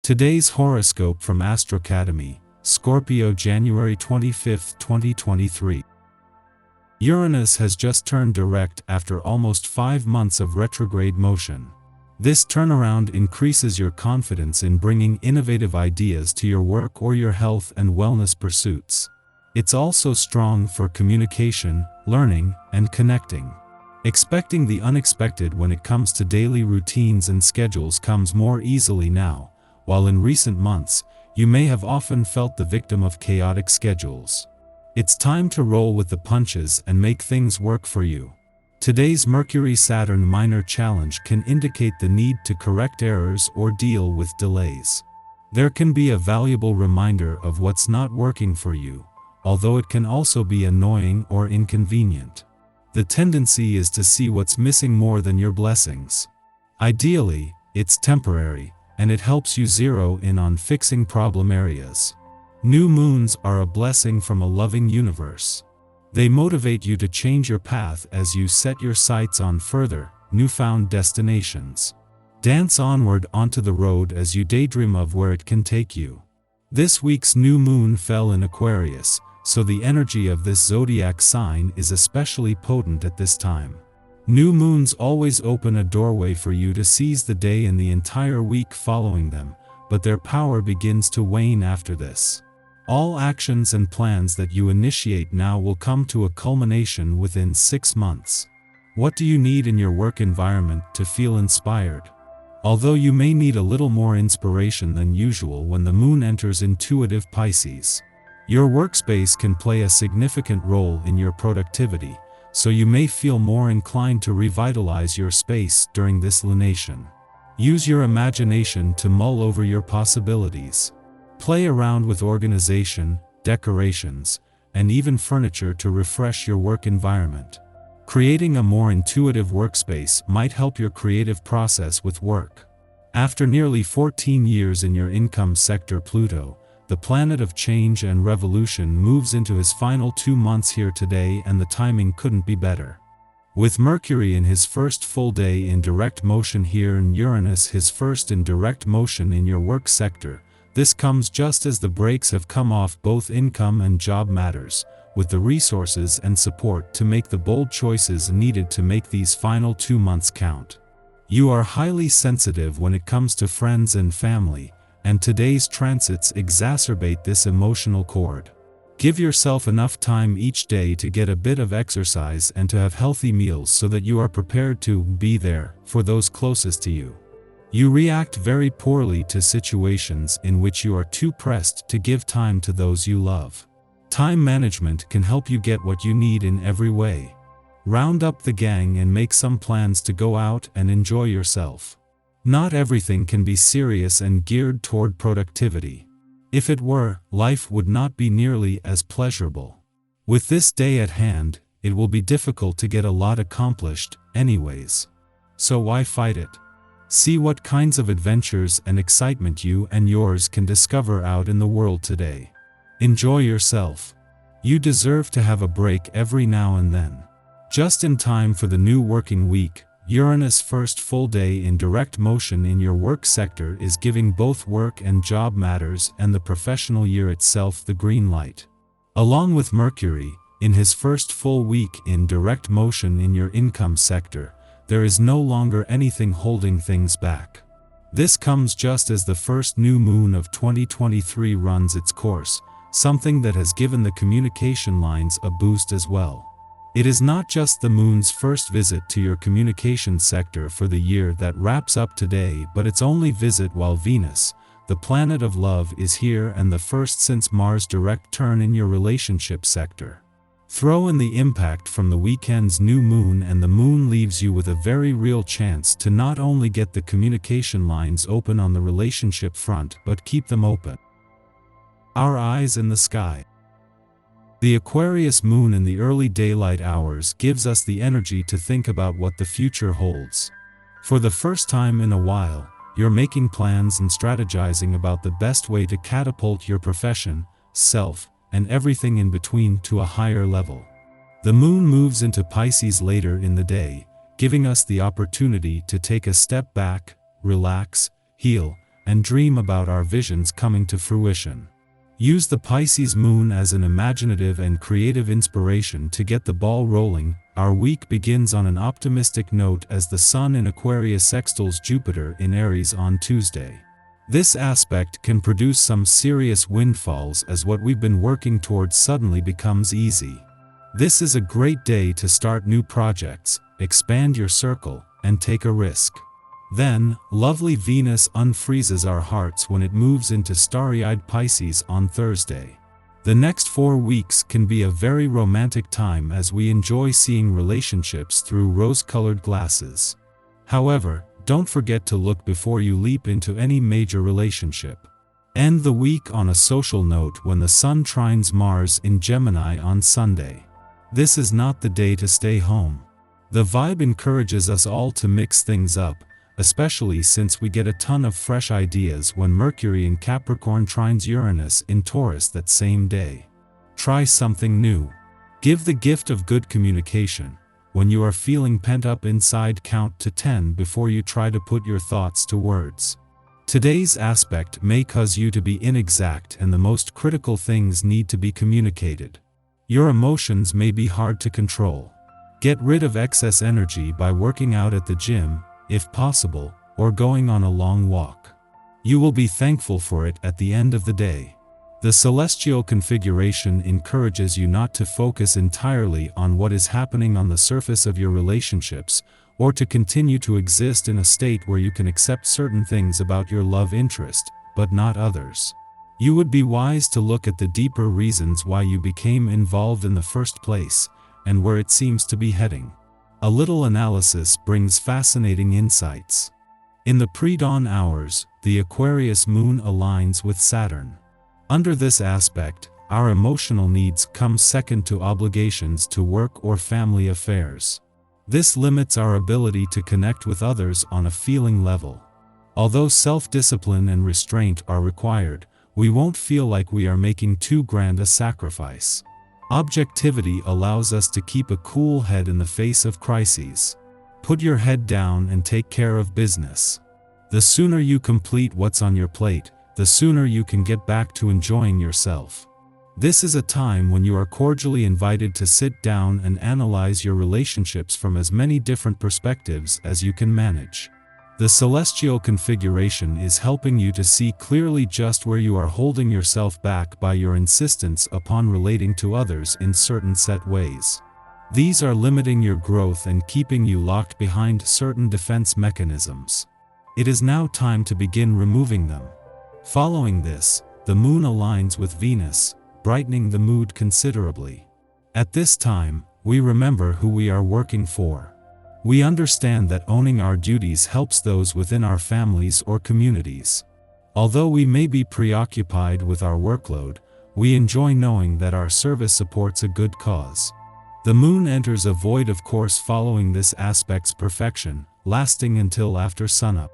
Today's horoscope from Astrocademy, Scorpio January 25, 2023. Uranus has just turned direct after almost 5 months of retrograde motion. This turnaround increases your confidence in bringing innovative ideas to your work or your health and wellness pursuits. It's also strong for communication, learning, and connecting. Expecting the unexpected when it comes to daily routines and schedules comes more easily now, while in recent months, you may have often felt the victim of chaotic schedules. It's time to roll with the punches and make things work for you. Today's Mercury-Saturn minor challenge can indicate the need to correct errors or deal with delays. There can be a valuable reminder of what's not working for you, although it can also be annoying or inconvenient. The tendency is to see what's missing more than your blessings. Ideally, it's temporary, and it helps you zero in on fixing problem areas. New moons are a blessing from a loving universe. They motivate you to change your path as you set your sights on further, newfound destinations. Dance onward onto the road as you daydream of where it can take you. This week's new moon fell in Aquarius, so the energy of this zodiac sign is especially potent at this time. New moons always open a doorway for you to seize the day and the entire week following them, but their power begins to wane after this. All actions and plans that you initiate now will come to a culmination within 6 months. What do you need in your work environment to feel inspired? Although you may need a little more inspiration than usual when the moon enters intuitive Pisces. Your workspace can play a significant role in your productivity, so you may feel more inclined to revitalize your space during this lunation. Use your imagination to mull over your possibilities. Play around with organization, decorations, and even furniture to refresh your work environment. Creating a more intuitive workspace might help your creative process with work. After nearly 14 years in your income sector, Pluto, the planet of change and revolution, moves into his final 2 months here today, and the timing couldn't be better. With Mercury in his first full day in direct motion here and Uranus his first in direct motion in your work sector, this comes just as the brakes have come off both income and job matters, with the resources and support to make the bold choices needed to make these final 2 months count. You are highly sensitive when it comes to friends and family, and today's transits exacerbate this emotional chord. Give yourself enough time each day to get a bit of exercise and to have healthy meals so that you are prepared to be there for those closest to you. You react very poorly to situations in which you are too pressed to give time to those you love. Time management can help you get what you need in every way. Round up the gang and make some plans to go out and enjoy yourself. Not everything can be serious and geared toward productivity. If it were, life would not be nearly as pleasurable. With this day at hand, it will be difficult to get a lot accomplished, anyways. So why fight it? See what kinds of adventures and excitement you and yours can discover out in the world today. Enjoy yourself. You deserve to have a break every now and then. Just in time for the new working week, Uranus' first full day in direct motion in your work sector is giving both work and job matters and the professional year itself the green light. Along with Mercury, in his first full week in direct motion in your income sector, there is no longer anything holding things back. This comes just as the first new moon of 2023 runs its course, something that has given the communication lines a boost as well. It is not just the moon's first visit to your communication sector for the year that wraps up today, but its only visit while Venus, the planet of love, is here, and the first since Mars' direct turn in your relationship sector. Throw in the impact from the weekend's new moon and the moon leaves you with a very real chance to not only get the communication lines open on the relationship front but keep them open. Our eyes in the sky. The Aquarius moon in the early daylight hours gives us the energy to think about what the future holds. For the first time in a while, you're making plans and strategizing about the best way to catapult your profession, self, and everything in between to a higher level. The moon moves into Pisces later in the day, giving us the opportunity to take a step back, relax, heal, and dream about our visions coming to fruition. Use the Pisces moon as an imaginative and creative inspiration to get the ball rolling. Our week begins on an optimistic note as the Sun in Aquarius sextiles Jupiter in Aries on Tuesday. This aspect can produce some serious windfalls as what we've been working towards suddenly becomes easy. This is a great day to start new projects, expand your circle, and take a risk. Then, lovely Venus unfreezes our hearts when it moves into starry-eyed Pisces on Thursday. The next 4 weeks can be a very romantic time as we enjoy seeing relationships through rose-colored glasses. However, don't forget to look before you leap into any major relationship. End the week on a social note when the Sun trines Mars in Gemini on Sunday. This is not the day to stay home. The vibe encourages us all to mix things up, especially since we get a ton of fresh ideas when Mercury in Capricorn trines Uranus in Taurus that same day. Try something new. Give the gift of good communication. When you are feeling pent up inside, count to 10 before you try to put your thoughts to words. Today's aspect may cause you to be inexact and the most critical things need to be communicated. Your emotions may be hard to control. Get rid of excess energy by working out at the gym, if possible, or going on a long walk. You will be thankful for it at the end of the day. The celestial configuration encourages you not to focus entirely on what is happening on the surface of your relationships, or to continue to exist in a state where you can accept certain things about your love interest, but not others. You would be wise to look at the deeper reasons why you became involved in the first place, and where it seems to be heading. A little analysis brings fascinating insights. In the pre-dawn hours, the Aquarius moon aligns with Saturn. Under this aspect, our emotional needs come second to obligations to work or family affairs. This limits our ability to connect with others on a feeling level. Although self-discipline and restraint are required, we won't feel like we are making too grand a sacrifice. Objectivity allows us to keep a cool head in the face of crises. Put your head down and take care of business. The sooner you complete what's on your plate, the sooner you can get back to enjoying yourself. This is a time when you are cordially invited to sit down and analyze your relationships from as many different perspectives as you can manage. The celestial configuration is helping you to see clearly just where you are holding yourself back by your insistence upon relating to others in certain set ways. These are limiting your growth and keeping you locked behind certain defense mechanisms. It is now time to begin removing them. Following this, the moon aligns with Venus, brightening the mood considerably. At this time, we remember who we are working for. We understand that owning our duties helps those within our families or communities. Although we may be preoccupied with our workload, we enjoy knowing that our service supports a good cause. The moon enters a void of course following this aspect's perfection, lasting until after sunup.